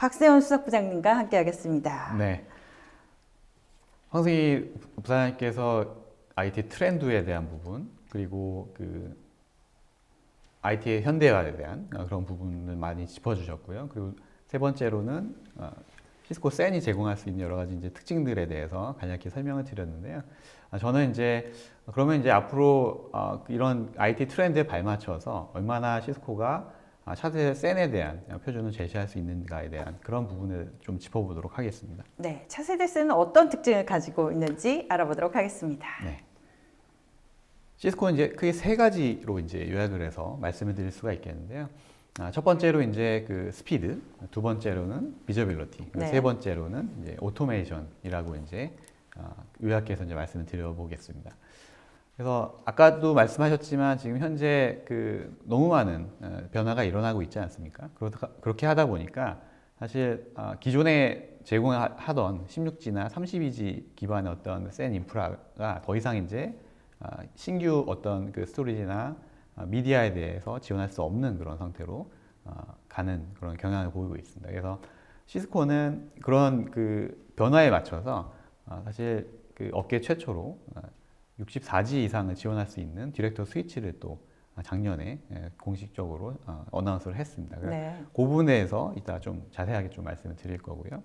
박세훈 수석부장님과 함께하겠습니다. 네. 황승희 부사장님께서 IT 트렌드에 대한 부분, 그리고 그 IT의 현대화에 대한 그런 부분을 많이 짚어주셨고요. 그리고 세 번째로는 시스코 센이 제공할 수 있는 여러 가지 이제 특징들에 대해서 간략히 설명을 드렸는데요. 저는 이제 그러면 이제 앞으로 이런 IT 트렌드에 발맞춰서 얼마나 시스코가 차세대 센에 대한 표준을 제시할 수 있는가에 대한 그런 부분을 좀 짚어보도록 하겠습니다. 네, 차세대 센은 어떤 특징을 가지고 있는지 알아보도록 하겠습니다. 네. 시스코는 이제 크게 세 가지로 이제 요약을 해서 말씀을 드릴 수가 있겠는데요. 첫 번째로 이제 그 스피드, 두 번째로는 비저빌리티, 네. 세 번째로는 이제 오토메이션이라고 이제 요약해서 이제 말씀을 드려보겠습니다. 그래서 아까도 말씀하셨지만 지금 현재 그 너무 많은 변화가 일어나고 있지 않습니까? 그렇게 하다 보니까 사실 기존에 제공하던 16G나 32G 기반의 어떤 센 인프라가 더 이상 이제 신규 어떤 그 스토리지나 미디어에 대해서 지원할 수 없는 그런 상태로 가는 그런 경향을 보이고 있습니다. 그래서 시스코는 그런 그 변화에 맞춰서 사실 그 업계 최초로 64G 이상을 지원할 수 있는 디렉터 스위치를 또 작년에 공식적으로 어나운스를 했습니다. 네. 그 부분에 대해서 이따 좀 자세하게 좀 말씀을 드릴 거고요.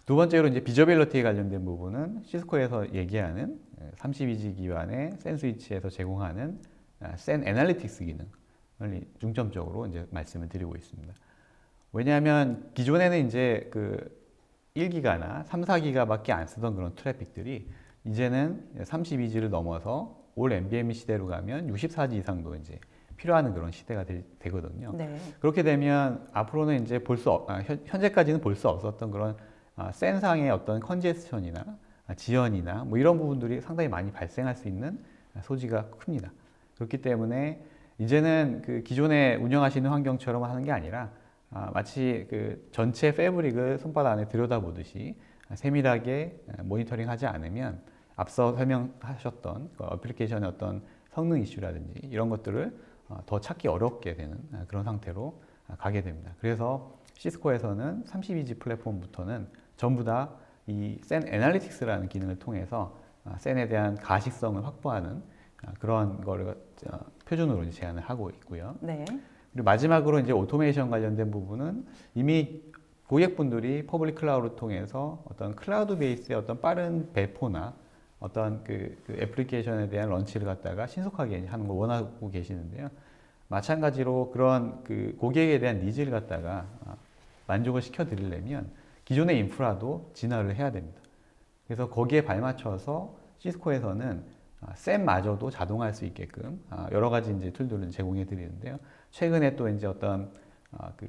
두 번째로 이제 비저빌리티에 관련된 부분은 시스코에서 얘기하는 32G 기반의 센 스위치에서 제공하는 센 애널리틱스 기능을 중점적으로 이제 말씀을 드리고 있습니다. 왜냐하면 기존에는 이제 그 1기가나 3, 4기가밖에 안 쓰던 그런 트래픽들이 이제는 32G를 넘어서 올 NVMe 시대로 가면 64G 이상도 이제 필요한 그런 시대가 되거든요. 네. 그렇게 되면 앞으로는 이제 현재까지는 볼 수 없었던 그런 센상의 어떤 컨제스션이나 지연이나 뭐 이런 부분들이 상당히 많이 발생할 수 있는 소지가 큽니다. 그렇기 때문에 이제는 그 기존에 운영하시는 환경처럼 하는 게 아니라 마치 그 전체 패브릭을 손바닥 안에 들여다보듯이 세밀하게 모니터링하지 않으면 앞서 설명하셨던 그 어플리케이션의 어떤 성능 이슈라든지 이런 것들을 더 찾기 어렵게 되는 그런 상태로 가게 됩니다. 그래서 시스코에서는 32G 플랫폼부터는 전부 다 이 센 애널리틱스라는 기능을 통해서 센에 대한 가시성을 확보하는 그런 거를 표준으로 이제 제안을 하고 있고요. 네. 그리고 마지막으로 이제 오토메이션 관련된 부분은 이미 고객분들이 퍼블릭 클라우드를 통해서 어떤 클라우드 베이스의 어떤 빠른 배포나 어떤 그 애플리케이션에 대한 런치를 갖다가 신속하게 하는 걸 원하고 계시는데요. 마찬가지로 그런 그 고객에 대한 니즈를 갖다가 만족을 시켜 드리려면 기존의 인프라도 진화를 해야 됩니다. 그래서 거기에 발맞춰서 시스코에서는 셈마저도 자동화할 수 있게끔 여러 가지 이제 툴들을 제공해 드리는데요. 최근에 또 이제 어떤 그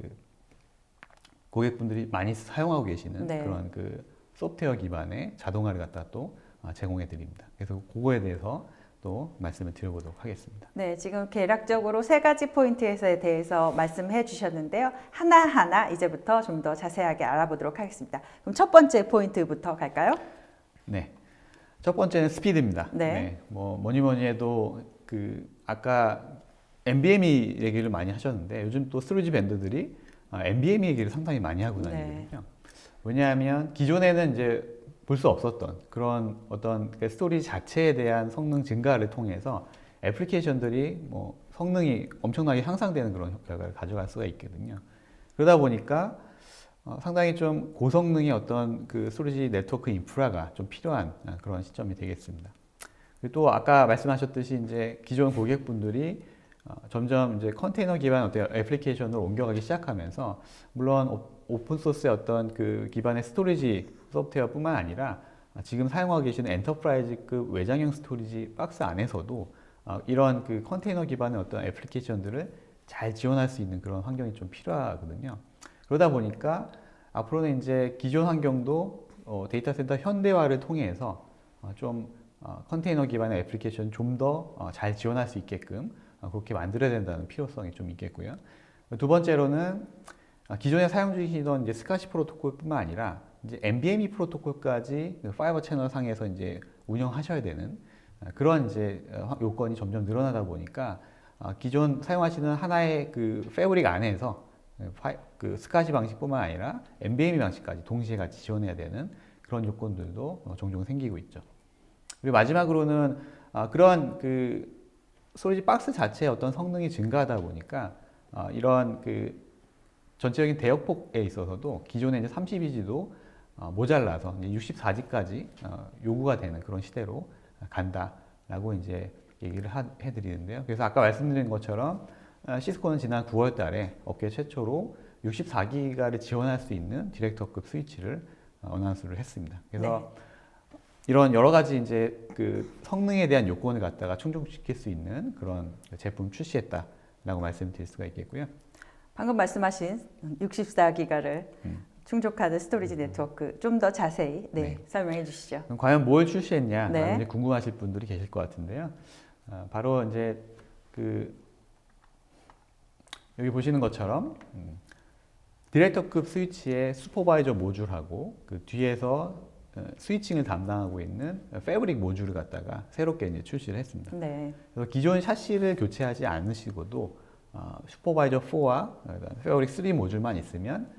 고객분들이 많이 사용하고 계시는 네. 그런 그 소프트웨어 기반의 자동화를 갖다 또 제공해 드립니다. 그래서 그거에 대해서 또 말씀을 드려보도록 하겠습니다. 네, 지금 개략적으로 세 가지 포인트에 대해서 말씀해 주셨는데요. 하나하나 이제부터 좀 더 자세하게 알아보도록 하겠습니다. 그럼 첫 번째 포인트부터 갈까요? 네. 첫 번째는 스피드입니다. 네. 뭐니 해도 그 아까 NVMe 얘기를 많이 하셨는데 요즘 또 스토리지 밴드들이 NVMe 얘기를 상당히 많이 하고 다니거든요. 네. 왜냐하면 기존에는 이제 볼 수 없었던 그런 어떤 스토리지 자체에 대한 성능 증가를 통해서 애플리케이션들이 뭐 성능이 엄청나게 향상되는 그런 결과를 가져갈 수가 있거든요. 그러다 보니까 상당히 좀 고성능의 어떤 그 스토리지 네트워크 인프라가 좀 필요한 그런 시점이 되겠습니다. 그리고 또 아까 말씀하셨듯이 이제 기존 고객분들이 점점 이제 컨테이너 기반 어떤 애플리케이션으로 옮겨가기 시작하면서 물론 오픈 소스의 어떤 그 기반의 스토리지 소프트웨어뿐만 아니라 지금 사용하고 계시는 엔터프라이즈급 외장형 스토리지 박스 안에서도 이런 그 컨테이너 기반의 어떤 애플리케이션들을 잘 지원할 수 있는 그런 환경이 좀 필요하거든요. 그러다 보니까 앞으로는 이제 기존 환경도 데이터 센터 현대화를 통해서 좀 컨테이너 기반의 애플리케이션 좀 더 잘 지원할 수 있게끔 그렇게 만들어야 된다는 필요성이 좀 있겠고요. 두 번째로는 기존에 사용 중이시던 이제 스카시 프로토콜뿐만 아니라 이제 NVMe 프로토콜까지 파이버 채널 상에서 이제 운영하셔야 되는 그런 이제 요건이 점점 늘어나다 보니까 기존 사용하시는 하나의 그 패브릭 안에서 그 스카시 방식뿐만 아니라 NVMe 방식까지 동시에 같이 지원해야 되는 그런 요건들도 종종 생기고 있죠. 그리고 마지막으로는 그런 그 스토리지 박스 자체의 어떤 성능이 증가하다 보니까 이런 그 전체적인 대역폭에 있어서도 기존에 이제 32G도 모자라서 64G까지 요구가 되는 그런 시대로 간다라고 이제 얘기를 해드리는데요. 그래서 아까 말씀드린 것처럼 시스코는 지난 9월 달에 업계 최초로 64기가를 지원할 수 있는 디렉터급 스위치를 어나운스를 했습니다. 그래서 이런 여러 가지 이제 그 성능에 대한 요건을 갖다가 충족시킬 수 있는 그런 제품 출시했다라고 말씀드릴 수가 있겠고요. 방금 말씀하신 64기가를 충족하는 스토리지 네트워크 좀 더 자세히 설명해 주시죠. 그럼 과연 뭘 출시했냐 네. 이제 궁금하실 분들이 계실 것 같은데요. 바로 이제 그 여기 보시는 것처럼 디렉터급 스위치의 슈퍼바이저 모듈하고 그 뒤에서 스위칭을 담당하고 있는 패브릭 모듈을 갖다가 새롭게 이제 출시를 했습니다. 네. 그래서 기존 샤시를 교체하지 않으시고도 슈퍼바이저 4와 패브릭 3 모듈만 있으면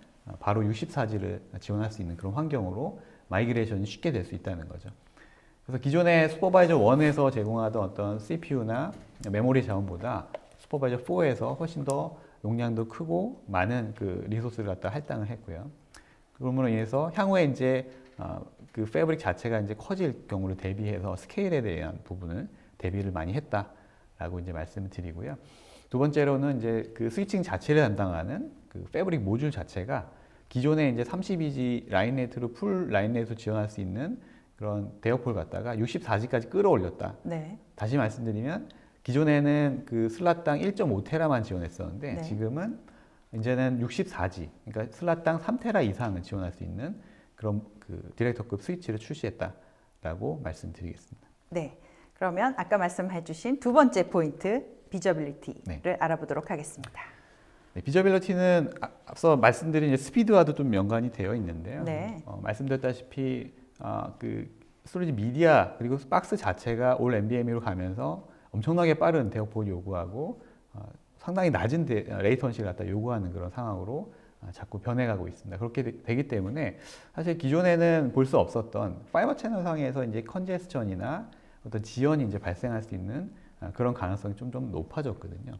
바로 64G를 지원할 수 있는 그런 환경으로 마이그레이션이 쉽게 될 수 있다는 거죠. 그래서 기존의 슈퍼바이저 1에서 제공하던 어떤 CPU나 메모리 자원보다 슈퍼바이저 4에서 훨씬 더 용량도 크고 많은 그 리소스를 갖다 할당을 했고요. 그러므로 인해서 향후에 이제 그 패브릭 자체가 이제 커질 경우를 대비해서 스케일에 대한 부분을 대비를 많이 했다라고 이제 말씀을 드리고요. 두 번째로는 이제 그 스위칭 자체를 담당하는 그 패브릭 모듈 자체가 기존에 이제 32G 라인넷으로 풀 라인넷으로 지원할 수 있는 그런 대역폭을 갖다가 64G까지 끌어올렸다. 네. 다시 말씀드리면 기존에는 그 슬롯당 1.5테라만 지원했었는데 지금은 이제는 64G, 그러니까 슬롯당 3테라 이상을 지원할 수 있는 그런 그 디렉터급 스위치를 출시했다라고 말씀드리겠습니다. 네. 그러면 아까 말씀해주신 두 번째 포인트 비저빌리티를 알아보도록 하겠습니다. 네, 비저빌리티는 앞서 말씀드린 이제 스피드와도 좀 연관이 되어 있는데요. 말씀드렸다시피 그 스토리지 미디어 그리고 박스 자체가 올 NVMe로 가면서 엄청나게 빠른 대역폭을 요구하고 상당히 낮은 레이턴시를 갖다 요구하는 그런 상황으로 자꾸 변해가고 있습니다. 그렇게 되기 때문에 사실 기존에는 볼 수 없었던 파이버 채널 상에서 이제 컨제스천이나 어떤 지연이 이제 발생할 수 있는 그런 가능성이 좀 높아졌거든요.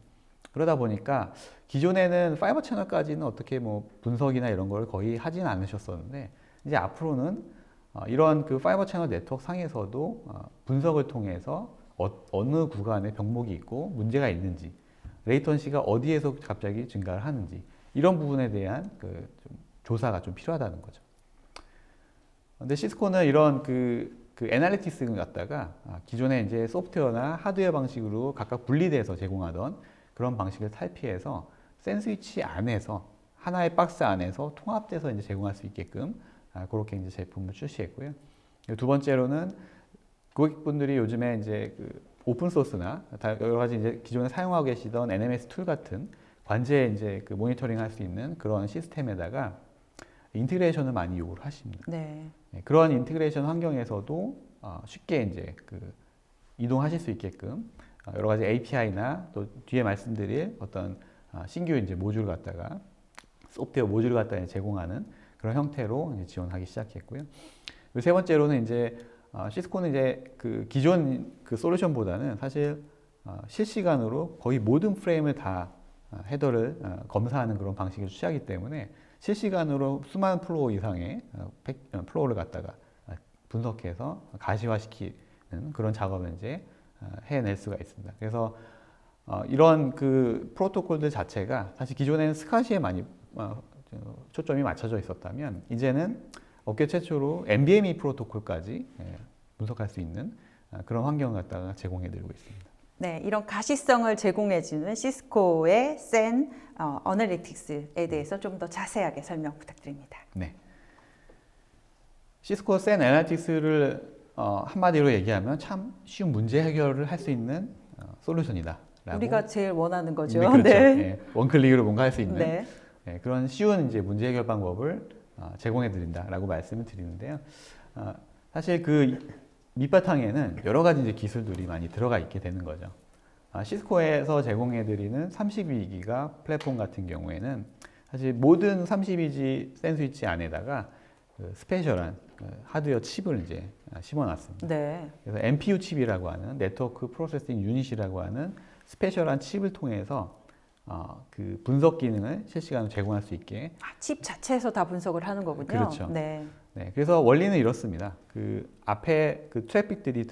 그러다 보니까 기존에는 파이버 채널까지는 어떻게 뭐 분석이나 이런 걸 거의 하진 않으셨었는데 이제 앞으로는 이런 그 파이버 채널 네트워크 상에서도 분석을 통해서 어느 구간에 병목이 있고 문제가 있는지, 레이턴시가 어디에서 갑자기 증가를 하는지 이런 부분에 대한 그 좀 조사가 좀 필요하다는 거죠. 근데 시스코는 이런 그 애널리티스를 갖다가 기존에 이제 소프트웨어나 하드웨어 방식으로 각각 분리돼서 제공하던 그런 방식을 탈피해서 샌드위치 안에서 하나의 박스 안에서 통합돼서 이제 제공할 수 있게끔 그렇게 이제 제품을 출시했고요. 두 번째로는 고객분들이 요즘에 이제 그 오픈 소스나 여러 가지 이제 기존에 사용하고 계시던 NMS 툴 같은 관제 이제 그 모니터링 할 수 있는 그런 시스템에다가 인티그레이션을 많이 요구를 하십니다. 네. 그런 인티그레이션 환경에서도 쉽게 이제 그 이동하실 수 있게끔 여러 가지 API나 또 뒤에 말씀드릴 어떤 신규 이제 모듈을 갖다가 소프트웨어 모듈을 갖다가 제공하는 그런 형태로 이제 지원하기 시작했고요. 그리고 세 번째로는 이제 시스코는 이제 그 기존 그 솔루션보다는 사실 실시간으로 거의 모든 프레임을 다 헤더를 검사하는 그런 방식을 취하기 때문에 실시간으로 수많은 플로어 이상의 플로어를 갖다가 분석해서 가시화시키는 그런 작업을 이제 해낼 수가 있습니다. 그래서 이런 그 프로토콜들 자체가 사실 기존에는 스카시에 많이 초점이 맞춰져 있었다면 이제는 업계 최초로 NVMe 프로토콜까지 분석할 수 있는 그런 환경을 갖다가 제공해드리고 있습니다. 네, 이런 가시성을 제공해주는 시스코의 센 어널리틱스에 대해서 좀 더 자세하게 설명 부탁드립니다. 네, 시스코 센 애널리틱스를 한마디로 얘기하면 참 쉬운 문제 해결을 할 수 있는 솔루션이다. 우리가 제일 원하는 거죠. 그렇죠. 네. 네, 원클릭으로 뭔가 할 수 있는 네. 그런 쉬운 이제 문제 해결 방법을 제공해 드린다라고 말씀을 드리는데요. 사실 그 밑바탕에는 여러 가지 이제 기술들이 많이 들어가 있게 되는 거죠. 시스코에서 제공해 드리는 32기가 플랫폼 같은 경우에는 사실 모든 32G 센 스위치 안에다가 그 스페셜한 하드웨어 칩을 이제 심어놨습니다. 네. 그래서 NPU 칩이라고 하는 네트워크 프로세싱 유닛이라고 하는 스페셜한 칩을 통해서 그 분석 기능을 실시간으로 제공할 수 있게. 칩 자체에서 다 분석을 하는 거군요. 그렇죠. 네. 네, 그래서 원리는 이렇습니다. 그 앞에 그 트래픽들이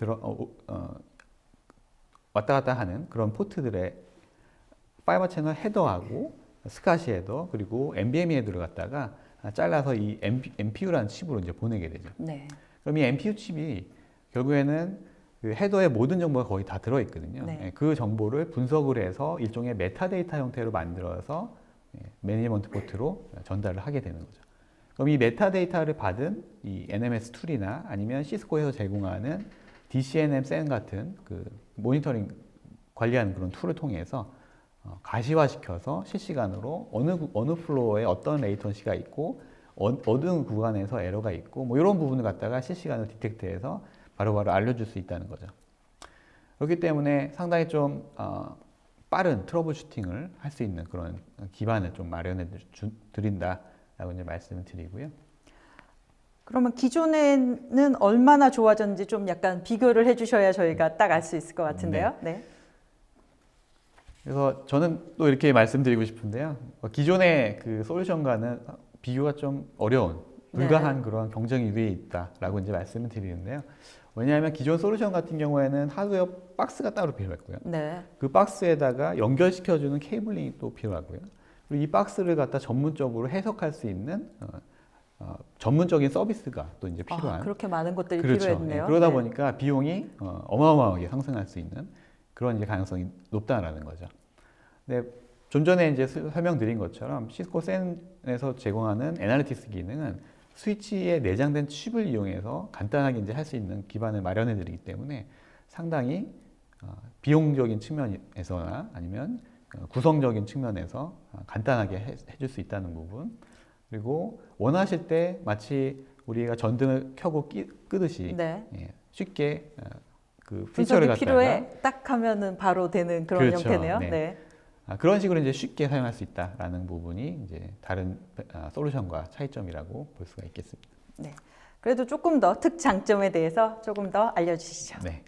왔다 갔다 하는 그런 포트들의 파이버 채널 헤더하고 스카시 헤더 그리고 NVMe 헤더를 갖다가 잘라서 이 NPU라는 칩으로 이제 보내게 되죠. 네. 그럼 이 NPU 칩이 결국에는 그 헤더에 모든 정보가 거의 다 들어있거든요. 네. 그 정보를 분석을 해서 일종의 메타데이터 형태로 만들어서 매니지먼트 포트로 전달을 하게 되는 거죠. 그럼 이 메타데이터를 받은 이 NMS 툴이나 아니면 시스코에서 제공하는 DCNM SEN 같은 그 모니터링 관리하는 그런 툴을 통해서 가시화시켜서 실시간으로 어느 플로어에 어떤 레이턴시가 있고 어느 구간에서 에러가 있고 뭐 이런 부분을 갖다가 실시간으로 디텍트해서 바로바로 알려줄 수 있다는 거죠. 그렇기 때문에 상당히 좀 빠른 트러블 슈팅을 할 수 있는 그런 기반을 좀 마련해 드린다라고 이제 말씀을 드리고요. 그러면 기존에는 얼마나 좋아졌는지 좀 약간 비교를 해주셔야 저희가 딱 알 수 있을 것 같은데요. 네. 그래서 저는 또 이렇게 말씀드리고 싶은데요. 기존의 그 솔루션과는 비교가 좀 어려운, 불가한 그런 경쟁 위에 있다라고 이제 말씀을 드리는데요. 왜냐하면 기존 솔루션 같은 경우에는 하드웨어 박스가 따로 필요했고요. 네. 그 박스에다가 연결시켜주는 케이블링이 또 필요하고요. 그리고 이 박스를 갖다 전문적으로 해석할 수 있는 전문적인 서비스가 또 이제 필요한. 그렇게 많은 것들이 그렇죠. 필요했네요. 그러다 네. 보니까 비용이 어마어마하게 상승할 수 있는 그런 이제 가능성이 높다라는 거죠. 근데 좀 전에 이제 설명드린 것처럼 시스코 센에서 제공하는 애널리틱스 기능은 스위치에 내장된 칩을 이용해서 간단하게 이제 할 수 있는 기반을 마련해 드리기 때문에 상당히 비용적인 측면에서나 아니면 구성적인 측면에서 간단하게 해줄 수 있다는 부분, 그리고 원하실 때 마치 우리가 전등을 켜고 끄듯이 네. 쉽게 그 분석이 피처를 갖다가 필요해 딱 하면은 바로 되는 그런 그렇죠. 형태네요. 네. 네. 그런 식으로 이제 쉽게 사용할 수 있다라는 부분이 이제 다른 솔루션과 차이점이라고 볼 수가 있겠습니다. 네. 그래도 조금 더 특장점에 대해서 조금 더 알려주시죠. 네.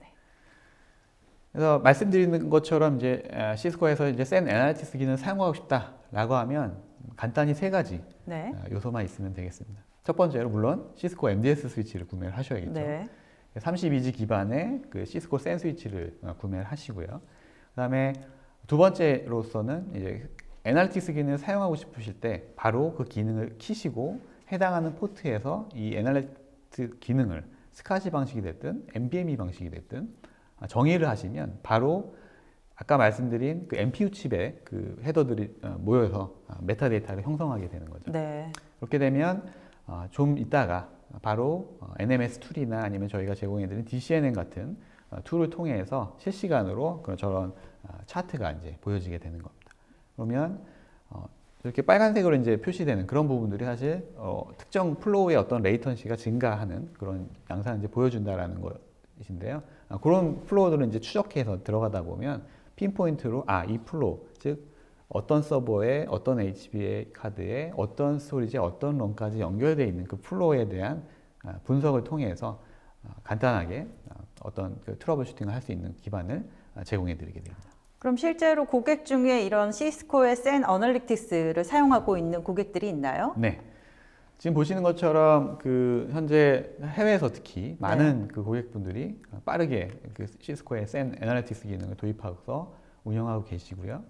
그래서 말씀드리는 것처럼 이제 시스코에서 이제 센 애널리틱스 기능을 사용하고 싶다라고 하면 간단히 세 가지 네. 요소만 있으면 되겠습니다. 첫 번째로 물론 시스코 MDS 스위치를 구매를 하셔야겠죠. 네. 32G 기반의 그 시스코 센 스위치를 구매를 하시고요. 그다음에 두 번째로서는 이제 애널리틱스 기능을 사용하고 싶으실 때 바로 그 기능을 키시고 해당하는 포트에서 이 애널리틱스 기능을 스카시 방식이 됐든 NVMe 방식이 됐든 정의를 하시면 바로 아까 말씀드린 그 NPU 칩에 그 헤더들이 모여서 메타데이터를 형성하게 되는 거죠. 네. 그렇게 되면 좀 이따가 바로 NMS 툴이나 아니면 저희가 제공해드린 DCNN 같은 툴을 통해서 실시간으로 그런 저런 차트가 이제 보여지게 되는 겁니다. 그러면 이렇게 빨간색으로 이제 표시되는 그런 부분들이 사실 특정 플로우의 어떤 레이턴시가 증가하는 그런 양상을 이제 보여준다라는 것인데요. 그런 플로우들을 이제 추적해서 들어가다 보면 핀포인트로 이 플로우, 즉 어떤 서버에 어떤 HBA 카드에 어떤 스토리지에 어떤 런까지 연결되어 있는 그 플로우에 대한 분석을 통해서 간단하게 어떤 그 트러블 슈팅을 할 수 있는 기반을 제공해 드리게 됩니다. 그럼 실제로 고객 중에 이런 시스코의 센 어널리틱스를 사용하고 있는 고객들이 있나요? 네. 지금 보시는 것처럼 그 현재 해외에서 특히 많은 그 고객분들이 빠르게 그 시스코의 센 애널리틱스 기능을 도입하고서 운영하고 계시고요.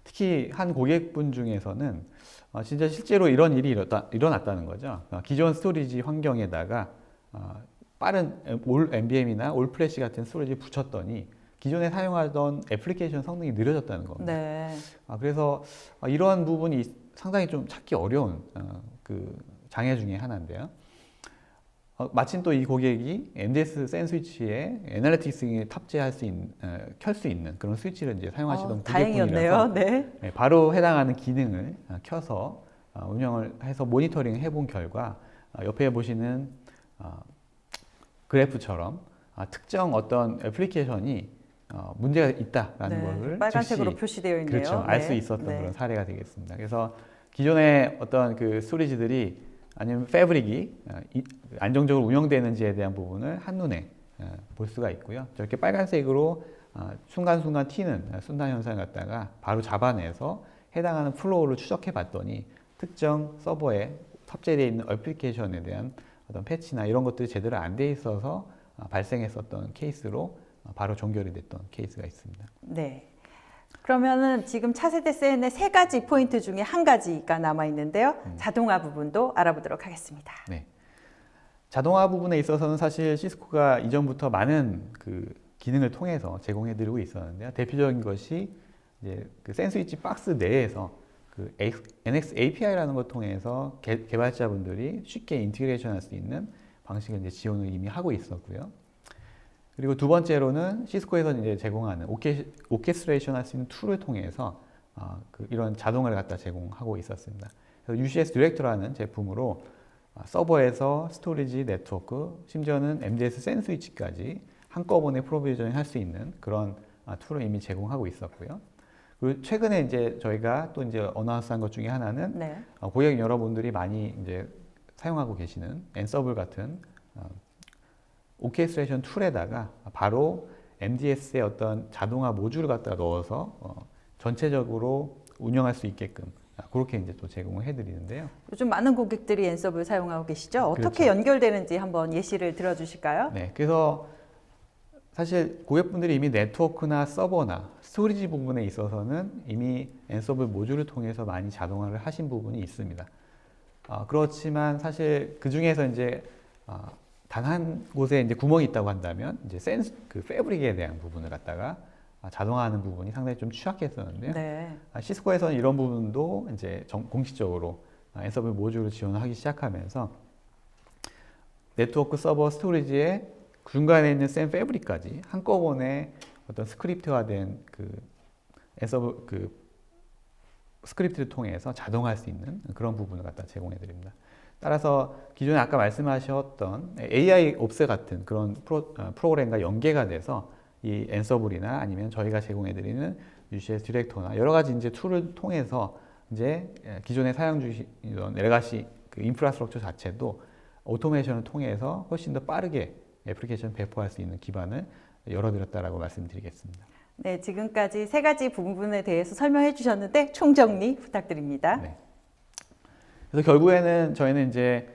특히 한 고객분 중에서는 진짜 실제로 이런 일이 일어났다는 거죠. 기존 스토리지 환경에다가 빠른 올 NVMe나 올 플래시 같은 스토리지 붙였더니 기존에 사용하던 애플리케이션 성능이 느려졌다는 겁니다. 네. 그래서 이러한 부분이 상당히 좀 찾기 어려운 그 장애 중에 하나인데요. 마침 또 이 고객이 MDS 센 스위치에 애널리틱스에 탑재할 수 있는, 켤 수 있는 그런 스위치를 이제 사용하시던 다행이었네요. 고객분이라서 네. 바로 해당하는 기능을 켜서 운영을 해서 모니터링 해본 결과 옆에 보시는 그래프처럼 특정 어떤 애플리케이션이 문제가 있다라는 것을 빨간색으로 즉시 표시되어 있네요. 그렇죠. 알 수 네. 있었던 네. 그런 사례가 되겠습니다. 그래서 기존의 어떤 그 스토리지들이 아니면 패브릭이 안정적으로 운영되는지에 대한 부분을 한눈에 볼 수가 있고요. 저렇게 빨간색으로 순간순간 튀는 순환 현상을 갖다가 바로 잡아내서 해당하는 플로우를 추적해 봤더니 특정 서버에 탑재되어 있는 애플리케이션에 대한 어떤 패치나 이런 것들이 제대로 안 돼 있어서 발생했었던 케이스로 바로 종결이 됐던 케이스가 있습니다. 네. 그러면은 지금 차세대 센의 세 가지 포인트 중에 한 가지가 남아 있는데요. 자동화 부분도 알아보도록 하겠습니다. 네. 자동화 부분에 있어서는 사실 시스코가 이전부터 많은 그 기능을 통해서 제공해드리고 있었는데요. 대표적인 것이 이제 그 센스위치 박스 내에서 그 NX API라는 걸 통해서 개발자분들이 쉽게 인티그레이션할 수 있는 방식을 이제 지원을 이미 하고 있었고요. 그리고 두 번째로는 시스코에서 이제 제공하는 오케스트레이션 할 수 있는 툴을 통해서 이런 자동화를 갖다 제공하고 있었습니다. 그래서 UCS 디렉터라는 제품으로 서버에서 스토리지, 네트워크, 심지어는 MDS 샌드위치까지 한꺼번에 프로비저닝 할 수 있는 그런 툴을 이미 제공하고 있었고요. 그리고 최근에 이제 저희가 또 이제 어나운스한 것 중에 하나는 네. 고객 여러분들이 많이 이제 사용하고 계시는 앤서블 같은 오케스트레이션 툴에다가 바로 MDS의 어떤 자동화 모듈을 갖다 넣어서 전체적으로 운영할 수 있게끔 그렇게 이제 또 제공을 해드리는데요. 요즘 많은 고객들이 앤서블 사용하고 계시죠? 어떻게 그렇죠. 연결되는지 한번 예시를 들어주실까요? 네, 그래서 사실 고객분들이 이미 네트워크나 서버나 스토리지 부분에 있어서는 이미 앤서블 모듈을 통해서 많이 자동화를 하신 부분이 있습니다. 그렇지만 사실 그 중에서 이제 단 한 곳에 이제 구멍이 있다고 한다면 이제 그 패브릭에 대한 부분을 갖다가 자동화하는 부분이 상당히 좀 취약했었는데요. 네. 시스코에서는 이런 부분도 이제 공식적으로 앤서블 모듈을 지원하기 시작하면서 네트워크, 서버, 스토리지에 중간에 있는 샘 패브릭까지 한꺼번에 어떤 스크립트화된 그 앤서블 그 스크립트를 통해서 자동화할 수 있는 그런 부분을 갖다 제공해 드립니다. 따라서 기존에 아까 말씀하셨던 AI 옵스 같은 그런 프로그램과 연계가 돼서 이 앤서블이나 아니면 저희가 제공해 드리는 UCS 디렉터나 여러 가지 이제 툴을 통해서 이제 기존에 사용 중이던 레가시 그 인프라스트럭처 자체도 오토메이션을 통해서 훨씬 더 빠르게 애플리케이션 배포할 수 있는 기반을 열어드렸다라고 말씀드리겠습니다. 네, 지금까지 세 가지 부분에 대해서 설명해 주셨는데 총정리 부탁드립니다. 네. 그래서 결국에는 저희는 이제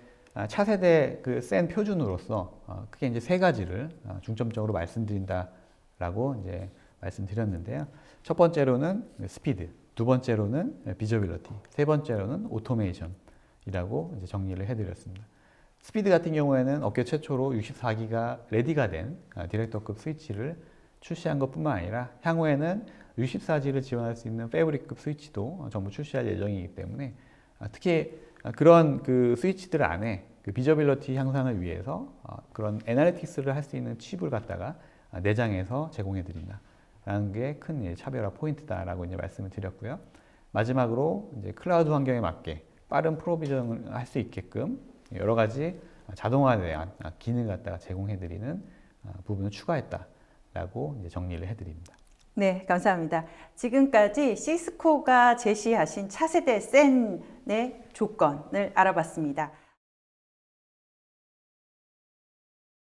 차세대 그 센 표준으로서 크게 이제 세 가지를 중점적으로 말씀드린다라고 이제 말씀드렸는데요. 첫 번째로는 스피드, 두 번째로는 비저빌리티, 세 번째로는 오토메이션이라고 이제 정리를 해드렸습니다. 스피드 같은 경우에는 업계 최초로 64기가 레디가 된 디렉터급 스위치를 출시한 것뿐만 아니라 향후에는 64G를 지원할 수 있는 패브릭급 스위치도 전부 출시할 예정이기 때문에 특히 그런 그 스위치들 안에 그 비저빌리티 향상을 위해서 그런 애널리틱스를 할 수 있는 칩을 갖다가 내장해서 제공해 드린다라는 게 큰 차별화 포인트다라고 이제 말씀을 드렸고요. 마지막으로 이제 클라우드 환경에 맞게 빠른 프로비전을 할 수 있게끔 여러 가지 자동화에 대한 기능을 갖다가 제공해 드리는 부분을 추가했다라고 이제 정리를 해 드립니다. 네, 감사합니다. 지금까지 시스코가 제시하신 차세대 센의 조건을 알아봤습니다.